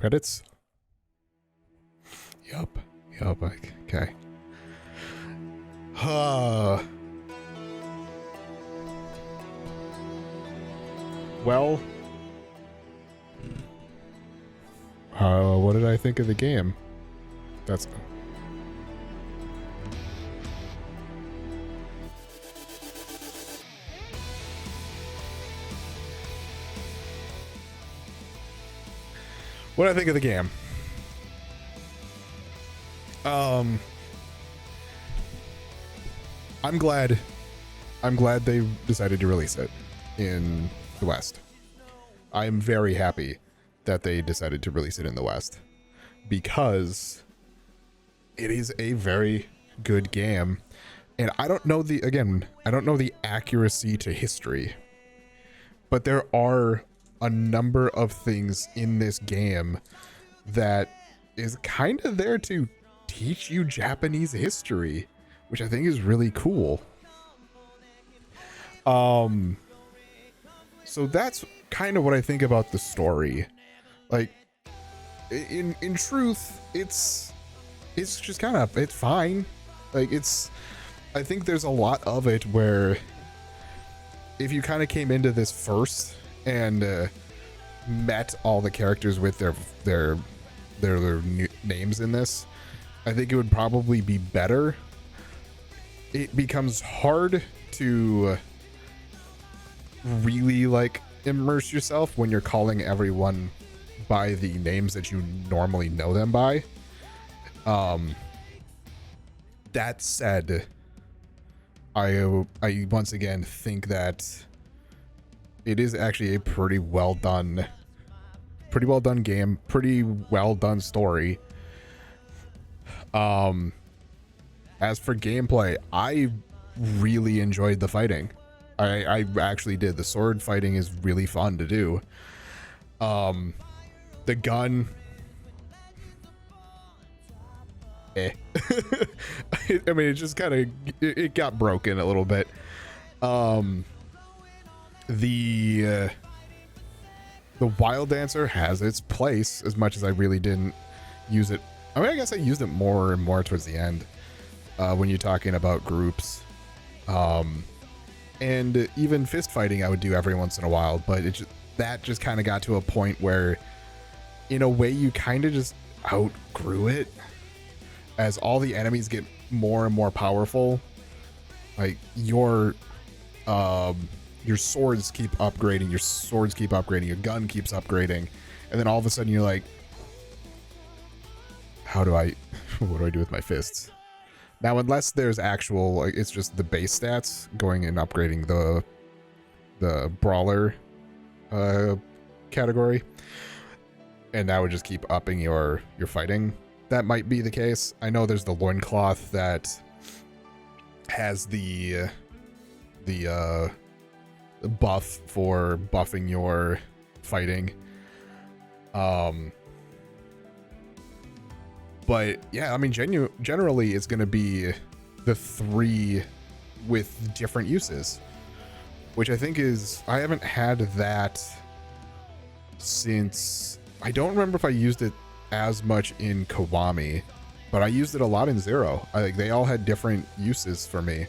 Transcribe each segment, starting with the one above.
Credits? Yup. Okay. Well, what did I think of the game? That's... What did I think of the game? I'm glad they decided to release it in the West. I'm very happy that they decided to release it in the West because it is a very good game. And I don't know the accuracy to history, but there are a number of things in this game that is kind of there to teach you Japanese history, which I think is really cool. So that's kind of what I think about the story. Like, in truth, it's just kind of, it's fine. Like, I think there's a lot of it where if you kind of came into this first and met all the characters with their names in this, I think it would probably be better. It becomes hard to really like immerse yourself when you're calling everyone by the names that you normally know them by. That said, I once again think that it is actually a pretty well done game, pretty well done story. As for gameplay, I really enjoyed the fighting. I actually did. The sword fighting is really fun to do. The gun, I mean, it just kind of it got broken a little bit. The wild dancer has its place, as much as I really didn't use it. I mean, I guess I used it more and more towards the end, when you're talking about groups. And even fist fighting I would do every once in a while, but that just kind of got to a point where in a way you kind of just outgrew it as all the enemies get more and more powerful. Like your swords keep upgrading, your gun keeps upgrading, and then all of a sudden you're like, what do I do with my fists? Now, unless there's actual, like, it's just the base stats going and upgrading the brawler category, and that would just keep upping your fighting. That might be the case. I know there's the loincloth that has the buff for buffing your fighting. But yeah, I mean, generally it's going to be the 3 with different uses, which I think is, I haven't had that since, I don't remember if I used it as much in Kiwami, but I used it a lot in Zero. Like, they all had different uses for me.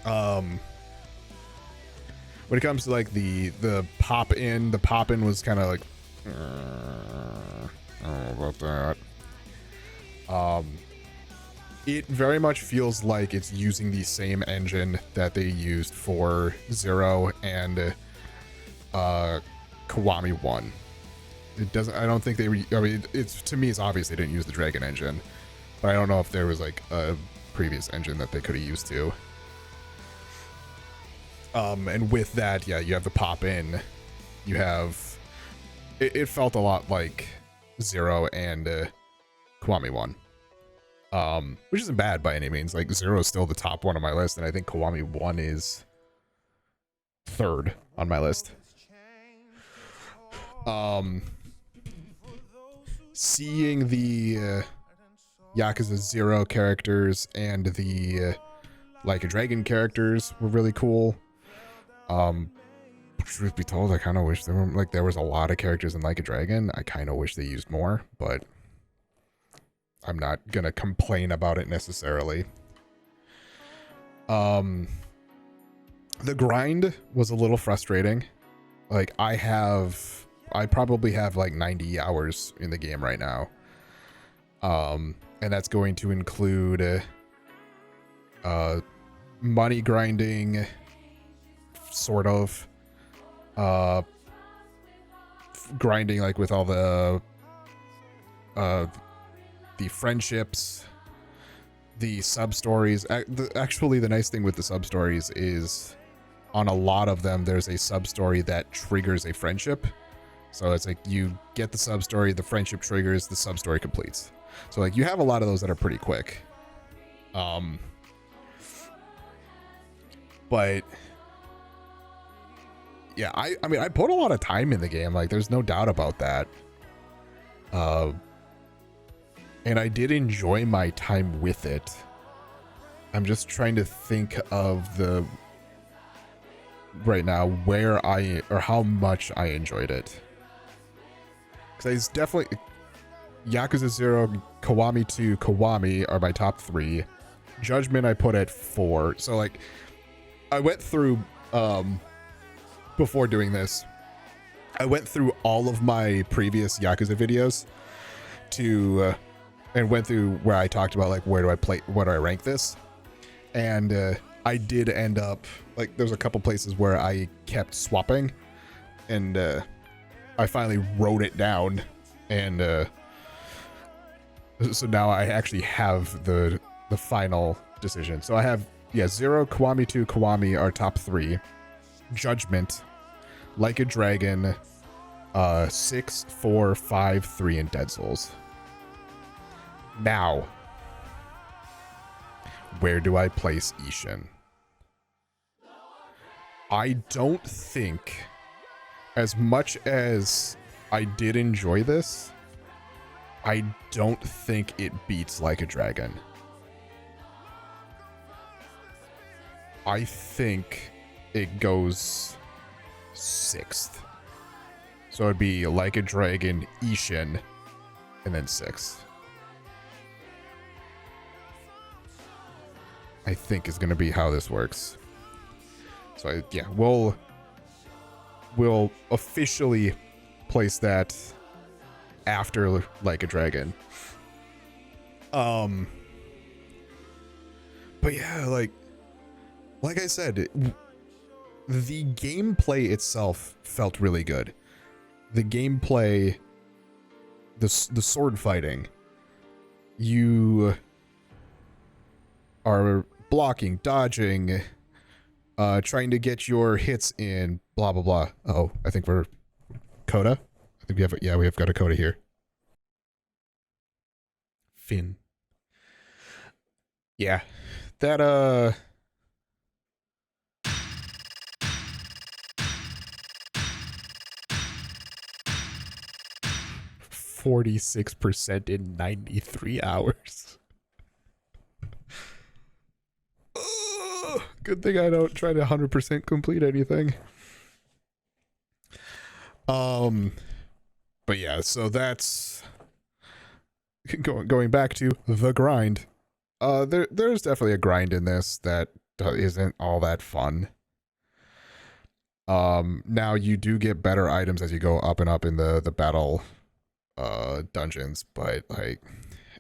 When it comes to like the pop in was kind of like, I don't know about that. It very much feels like it's using the same engine that they used for Zero and Kiwami 1. It doesn't, I don't think I mean, to me, it's obvious they didn't use the Dragon engine, but I don't know if there was like a previous engine that they could have used too. And with that, yeah, you have the pop in, you have, it felt a lot like Zero and Kiwami 1, which isn't bad by any means. Like, Zero is still the top one on my list, and I think Kiwami 1 is 3rd on my list. Seeing the Yakuza 0 characters and the Like a Dragon characters were really cool. truth be told, I kind of wish there was a lot of characters in Like a Dragon. I kind of wish they used more, but I'm not gonna complain about it necessarily. The grind was a little frustrating. Like I probably have like 90 hours in the game right now. And that's going to include money grinding, sort of, grinding like with all the friendships, the sub stories. Actually, the nice thing with the sub stories is on a lot of them there's a sub story that triggers a friendship. So it's like you get the sub story, the friendship triggers, the sub story completes. So like you have a lot of those that are pretty quick. But yeah, I mean I put a lot of time in the game, like there's no doubt about that. And I did enjoy my time with it. I'm just trying to think of right now where how much I enjoyed it. Because it's definitely Yakuza 0, Kiwami 2, Kiwami are my top 3. Judgment I put at 4. So like I went through before doing this, I went through all of my previous Yakuza videos and went through where I talked about like where do I rank this, and I did end up like there's a couple places where I kept swapping, and I finally wrote it down, and so now I actually have the final decision. So I have 0, Kiwami 2, Kiwami are top 3. Judgment, Like a Dragon, 6, 4, 5, 3, and Dead Souls. Now, where do I place Ishin? I don't think, as much as I did enjoy this, I don't think it beats Like a Dragon. I think it goes 6th. So it'd be Like a Dragon, Ishin, and then 6th. I think is going to be how this works. So we'll officially place that after Like a Dragon. But yeah, like I said, the gameplay itself felt really good. The gameplay, the sword fighting, you are blocking, dodging, trying to get your hits in, blah blah blah. Oh, I think we're Coda. I think we have got a Coda here. Finn. Yeah, that 46% in 93 hours. Good thing I don't try to 100% complete anything. But yeah, so that's going back to the grind. There's definitely a grind in this that isn't all that fun. Now you do get better items as you go up and up in the battle dungeons, but like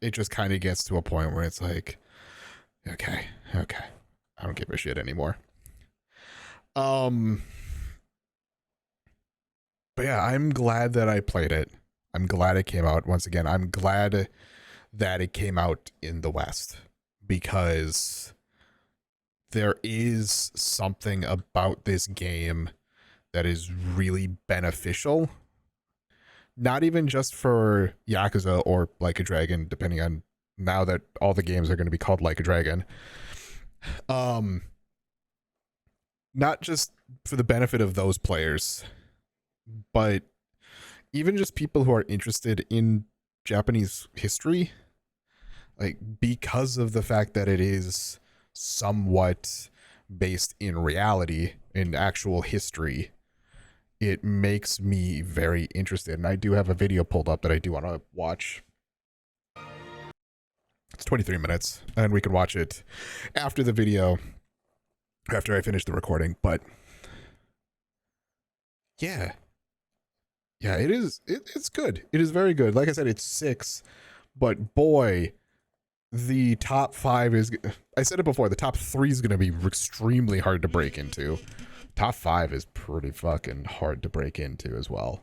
it just kind of gets to a point where it's like, okay, I don't give a shit anymore. But yeah, I'm glad that I played it. I'm glad it came out. Once again, I'm glad that it came out in the West, because there is something about this game that is really beneficial. Not even just for Yakuza or Like a Dragon, depending on now that all the games are going to be called Like a Dragon. Not just for the benefit of those players, but even just people who are interested in Japanese history, like because of the fact that it is somewhat based in reality, in actual history. it makes me very interested. And I do have a video pulled up that I do want to watch. It's 23 minutes, and we can watch it after the video, after I finish the recording. But yeah, it is. It's good. It is very good. Like I said, it's 6, but boy, the top 5 is. I said it before. The top 3 is going to be extremely hard to break into. Top 5 is pretty fucking hard to break into as well.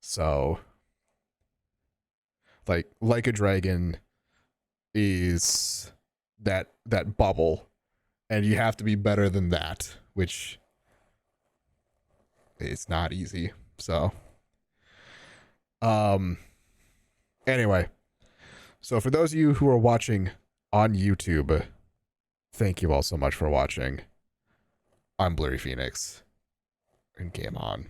So, like a Dragon is that bubble, and you have to be better than that, which is not easy. So, anyway, so for those of you who are watching on YouTube, thank you all so much for watching. I'm BlurryPhoenix, and game on.